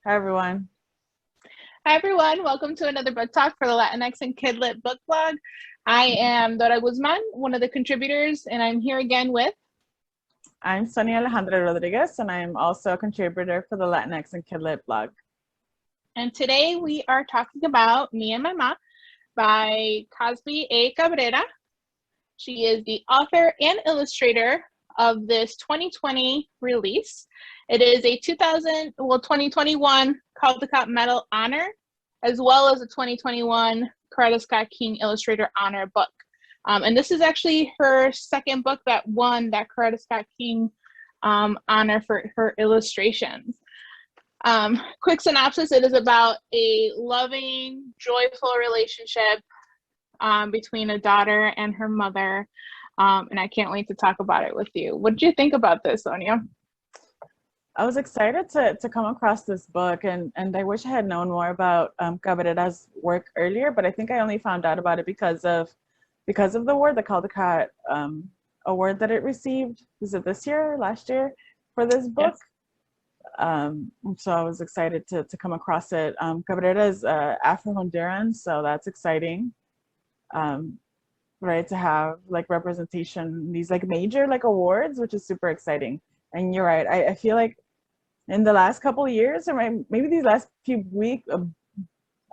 Hi, everyone. Hi, everyone. Welcome to another book talk for the Latinx and Kidlit book blog. I am Dora Guzman, one of the contributors, and I'm here again with. I'm Sonia Alejandra Rodriguez, and I'm also a contributor for the Latinx and Kidlit blog. And today we are talking about Me and My Ma by Cozbi A. Cabrera. She is the author and illustrator of this 2020 release. It is a 2021 Caldecott Medal honor, as well as a 2021 Coretta Scott King Illustrator Honor book. And this is actually her second book that won that Coretta Scott King honor for her illustrations. Quick synopsis, it is about a loving, joyful relationship between a daughter and her mother. And I can't wait to talk about it with you. What did you think about this, Sonia? I was excited to come across this book, and I wish I had known more about Cabrera's work earlier, but I think I only found out about it because of the award, the Caldecott award that it received. Was it this year, last year, for this book? Yes. So I was excited to come across it. Cabrera is Afro-Honduran, so that's exciting. Right, to have like representation, these like major like awards, which is super exciting. And you're right, I feel like in the last couple of years, or maybe these last few weeks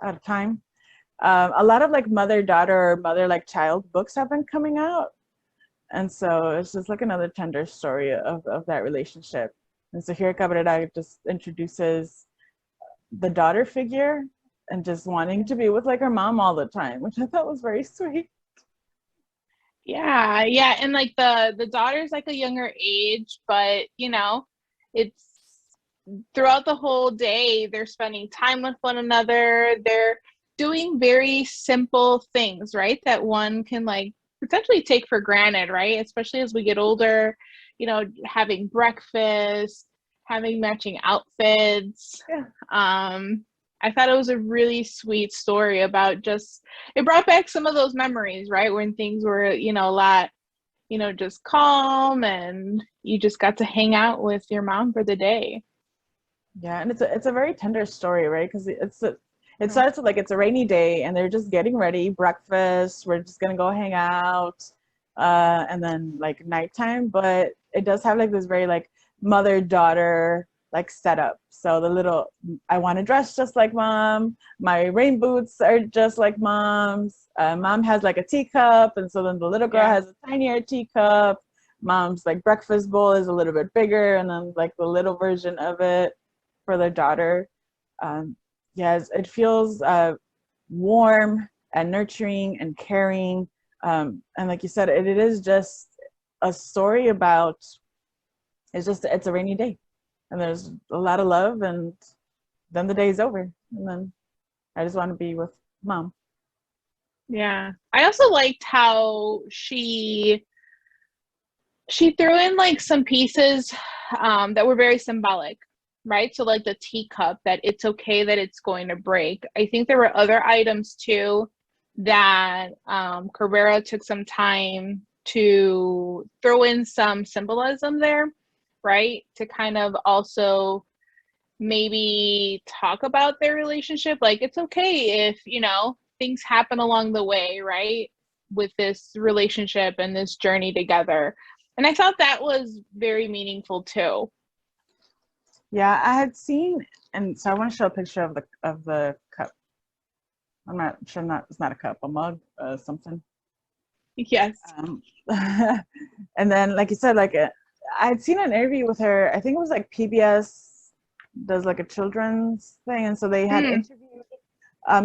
at a time, a lot of like mother-daughter or mother-like-child books have been coming out. And so it's just like another tender story of that relationship. And so here Cabrera just introduces the daughter figure and just wanting to be with like her mom all the time, which I thought was very sweet. Yeah, and like the daughter's like a younger age, but it's throughout the whole day they're spending time with one another. They're doing very simple things, right? That one can like potentially take for granted, right? Especially as we get older, having breakfast, having matching outfits. Yeah. I thought it was a really sweet story about just it brought back some of those memories, right? When things were, a lot, just calm and you just got to hang out with your mom for the day. Yeah, and it's a very tender story, right? Because it Yeah. starts with like it's a rainy day and they're just getting ready, breakfast, we're just gonna go hang out, and then like nighttime. But it does have like this very like mother-daughter like setup. So the little, I want to dress just like mom. My rain boots are just like mom's. Mom has like a teacup, and so then the little girl Yeah. has a tinier teacup. Mom's like breakfast bowl is a little bit bigger, and then like the little version of it for their daughter. Yes, it feels warm and nurturing and caring. And like you said, it is just a story about, it's a rainy day and there's a lot of love, and then the day's over. And then I just want to be with mom. Yeah. I also liked how she threw in like some pieces that were very symbolic, right? So like the teacup, that it's okay that it's going to break. I think there were other items too that Cabrera took some time to throw in some symbolism there, right? To kind of also maybe talk about their relationship. Like it's okay if, things happen along the way, right? With this relationship and this journey together. And I thought that was very meaningful too. Yeah, I had seen, and so I want to show a picture of the cup. I'm not sure, not it's not a cup, a mug, something. Yes. Um, and then, like you said, like I'd seen an interview with her. I think it was like PBS does like a children's thing, and so Mm.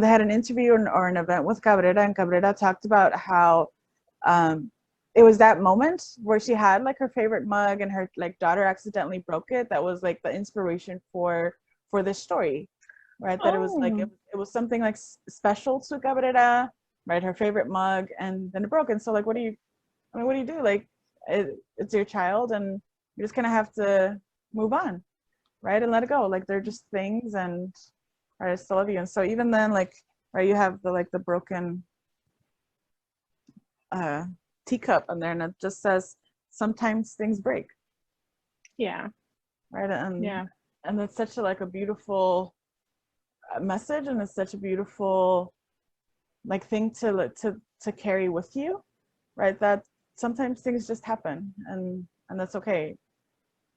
they had an interview or an event with Cabrera, and Cabrera talked about how um, it was that moment where she had like her favorite mug, and her like daughter accidentally broke it. That was like the inspiration for this story, right? That it was like Oh, it was something like special to Cabrera, right? Her favorite mug, and then it broke. And so like, what do you do? Like, it's your child, and you just kind of have to move on, right, and let it go. Like they're just things, and right, I still love you. And so even then, like, right, you have the broken uh, teacup on there, and it just says sometimes things break, yeah. right? Yeah. And it's such a like a beautiful message, and it's such a beautiful like thing to carry with you, right? That sometimes things just happen, and that's okay.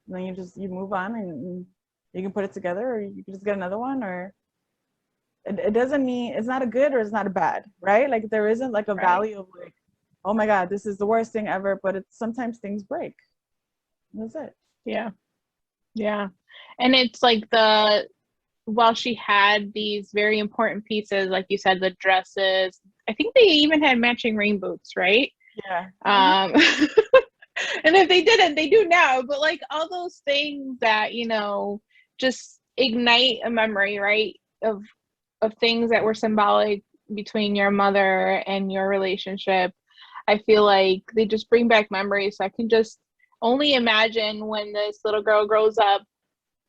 And then you move on, and you can put it together, or you can just get another one, or it doesn't mean it's not a good or it's not a bad, right? Like there isn't like a Right. value of like, oh my God, this is the worst thing ever, but it's sometimes things break. That's it. Yeah. Yeah. And it's like while she had these very important pieces, like you said, the dresses, I think they even had matching rain boots, right? Yeah. Um, and if they didn't, they do now. But like all those things that, just ignite a memory, right? Of things that were symbolic between your mother and your relationship. I feel like they just bring back memories. So I can just only imagine when this little girl grows up,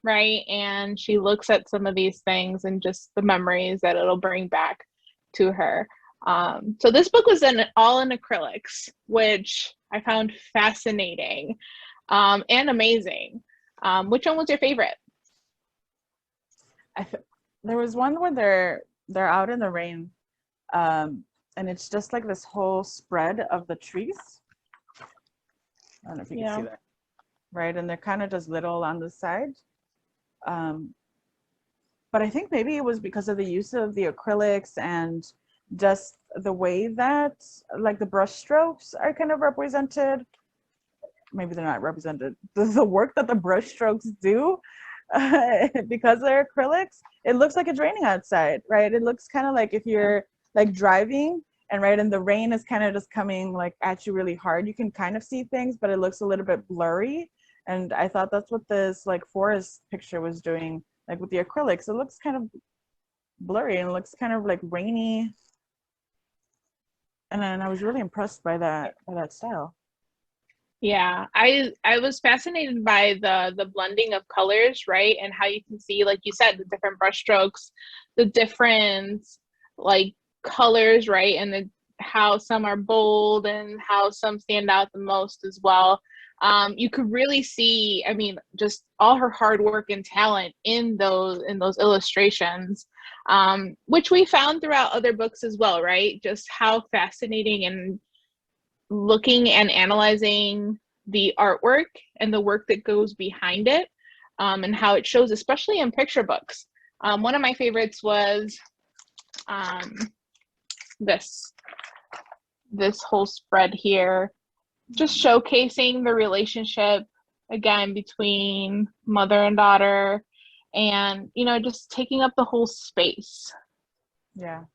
right? And she looks at some of these things and just the memories that it'll bring back to her. So this book was all in acrylics, which I found fascinating and amazing. Which one was your favorite? There was one where they're out in the rain, and it's just like this whole spread of the trees. I don't know if you can see that, right? And they're kind of just little on the side. But I think maybe it was because of the use of the acrylics and just the way that like the brush strokes are kind of represented. Maybe they're not represented. The work that the brush strokes do, because they're acrylics, it looks like it's raining outside, right? It looks kind of like if you're like driving and right, and the rain is kind of just coming like at you really hard. You can kind of see things, but it looks a little bit blurry. And I thought that's what this like forest picture was doing, like with the acrylics. It looks kind of blurry and it looks kind of like rainy. And then I was really impressed by that style. Yeah, I was fascinated by the blending of colors, right? And how you can see, like you said, the different brush strokes, the different like colors, right? And how some are bold and how some stand out the most as well. You could really see, I mean, just all her hard work and talent in those illustrations, which we found throughout other books as well, right? Just how fascinating and looking and analyzing the artwork and the work that goes behind it, and how it shows, especially in picture books. One of my favorites was this whole spread here, just showcasing the relationship again between mother and daughter, and just taking up the whole space. Yeah.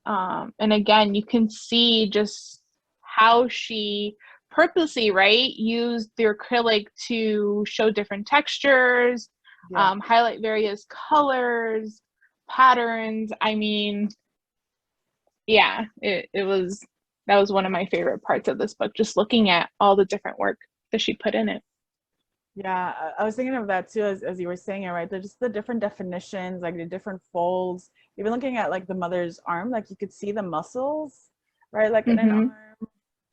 And again, you can see just how she purposely, right, used the acrylic to show different textures, highlight various colors, patterns. I mean, yeah, that was one of my favorite parts of this book, just looking at all the different work that she put in it. Yeah, I was thinking of that too, as you were saying it, right? They're just the different definitions, like the different folds. Even looking at like the mother's arm, like you could see the muscles, right? Like in an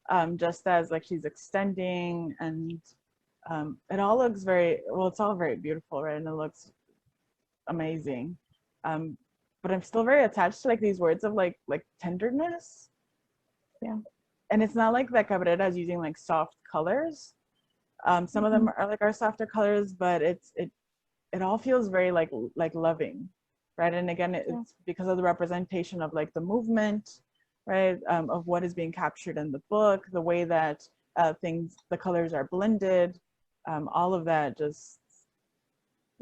arm, just as like she's extending, and it all looks it's all very beautiful, right? And it looks amazing. But I'm still very attached to like these words of like tenderness. Yeah. And it's not like that Cabrera is using like soft colors. Some of them are like our softer colors, but it all feels very like loving, right? And again, it's because of the representation of like the movement, right? Of what is being captured in the book, the way that the colors are blended, all of that just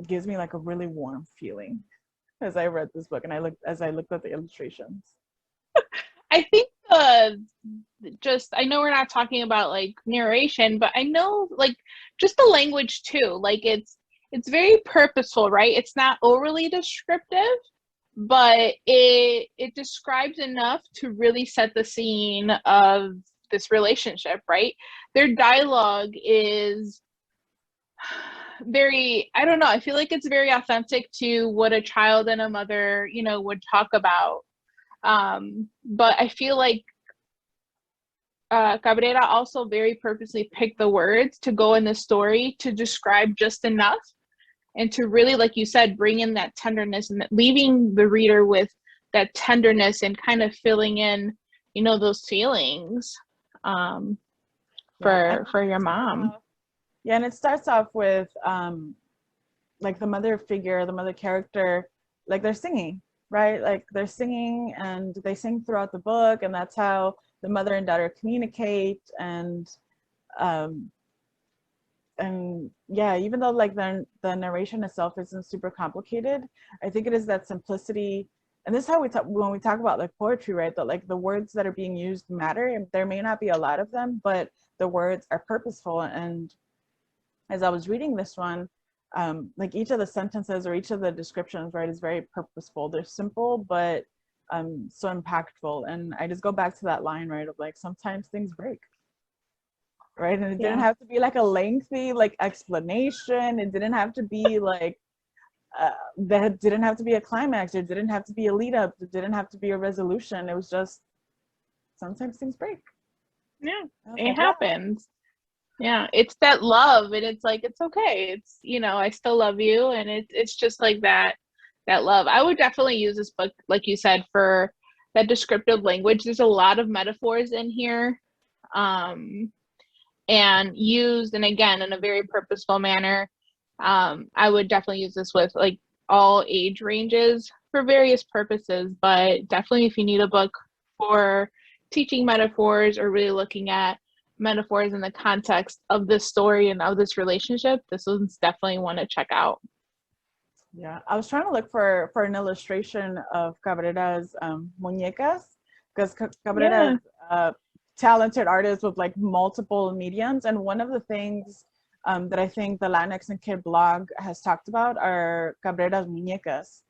gives me like a really warm feeling as I read this book and as I looked at the illustrations. I think I know we're not talking about like narration, but I know like just the language too. Like it's very purposeful, right? It's not overly descriptive, but it describes enough to really set the scene of this relationship, right? Their dialogue is very, I don't know, I feel like it's very authentic to what a child and a mother, would talk about. But I feel like Cabrera also very purposely picked the words to go in the story to describe just enough and to really, like you said, bring in that tenderness and leaving the reader with that tenderness and kind of filling in, those feelings for your mom. Yeah, and it starts off with like the mother figure, the mother character, like they're singing, right? Like they're singing and they sing throughout the book, and that's how the mother and daughter communicate. Um, and yeah, even though like the narration itself isn't super complicated, I think it is that simplicity. And this is how we talk when we talk about like poetry, right? That like the words that are being used matter, and there may not be a lot of them, but the words are purposeful. And as I was reading this one, like each of the sentences or each of the descriptions, right, is very purposeful. They're simple, but so impactful. And I just go back to that line, right, of like, sometimes things break, right? And it didn't have to be like a lengthy like explanation. It didn't have to be like, that didn't have to be a climax. It didn't have to be a lead up. It didn't have to be a resolution. It was just, sometimes things break. Yeah, it happens. Yeah, it's that love, and it's like, it's okay. It's, I still love you, and it's just like that love. I would definitely use this book, like you said, for that descriptive language. There's a lot of metaphors in here, and used, and again, in a very purposeful manner. I would definitely use this with like all age ranges for various purposes, but definitely if you need a book for teaching metaphors or really looking at metaphors in the context of this story and of this relationship, this one's definitely one to check out. Yeah, I was trying to look for an illustration of Cabrera's muñecas, because Cabrera is a talented artist with like multiple mediums, and one of the things that I think the Latinx and Kid blog has talked about are Cabrera's muñecas,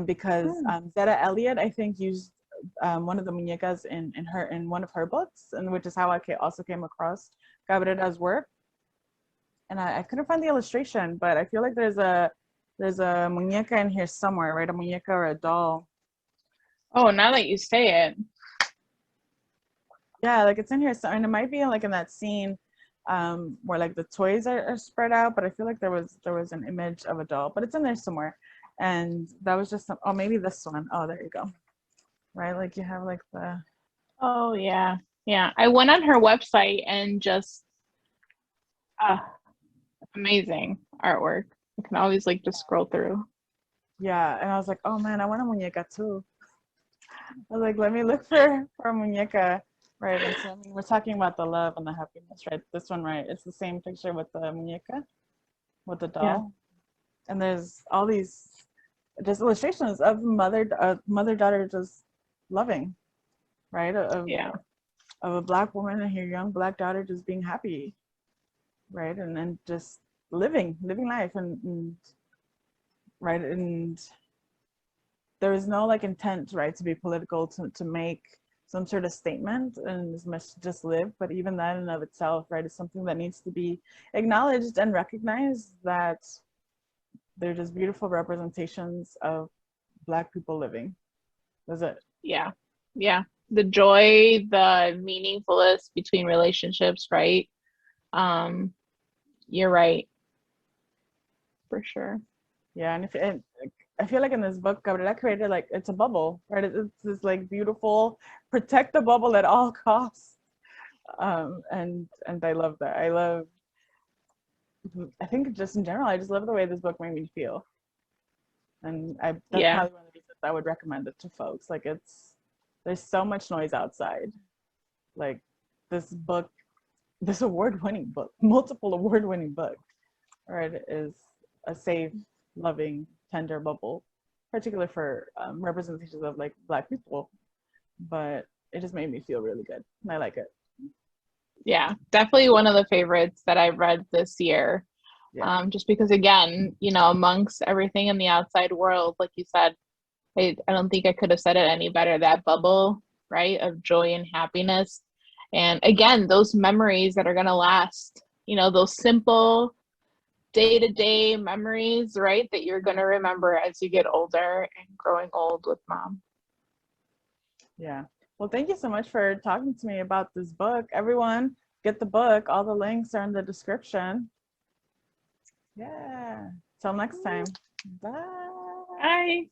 because Zeta Elliott, I think, used one of the muñecas in one of her books, and which is how I also came across Cabrera's work. And I couldn't find the illustration, but I feel like there's a muñeca in here somewhere, right? A muñeca or a doll. Oh, now that you say it. Yeah, like it's in here, and it might be like in that scene where like the toys are spread out, but I feel like there was an image of a doll, but it's in there somewhere. And that was just oh, maybe this one. Oh, there you go. Right, like you have like the, oh yeah, I went on her website and just amazing artwork. I can always like just scroll through. Yeah, and I was like, oh man, I want a muñeca too. I was like, let me look for a muñeca. Right, and so I mean, we're talking about the love and the happiness, right? This one, right? It's the same picture with the muñeca, with the doll, and there's all these just illustrations of mother-daughter just loving, right? Of a Black woman and her young Black daughter just being happy, right? And just living life, and right, and there is no like intent, right, to be political, to make some sort of statement, and as much just live. But even that in and of itself, right, is something that needs to be acknowledged and recognized, that they're just beautiful representations of Black people living. That's it. Yeah. The joy, the meaningfulness between relationships, right? You're right. For sure. Yeah, and I feel like in this book, Cabrera created like, it's a bubble, right? It's this like beautiful, protect the bubble at all costs. And I love that. I think just in general, I just love the way this book made me feel. And that's probably one of the reasons I would recommend it to folks. Like there's so much noise outside. Like this award-winning book, multiple award-winning book, right, is a safe, loving, tender bubble, particularly for representations of like Black people. But it just made me feel really good, and I like it. Yeah, definitely one of the favorites that I've read this year. Just because, again, amongst everything in the outside world, like you said, I don't think I could have said it any better. That bubble, right, of joy and happiness. And again, those memories that are going to last, those simple day-to-day memories, right, that you're going to remember as you get older and growing old with mom. Yeah. Well, thank you so much for talking to me about this book. Everyone, get the book. All the links are in the description. Yeah. Till next time. Bye. Bye.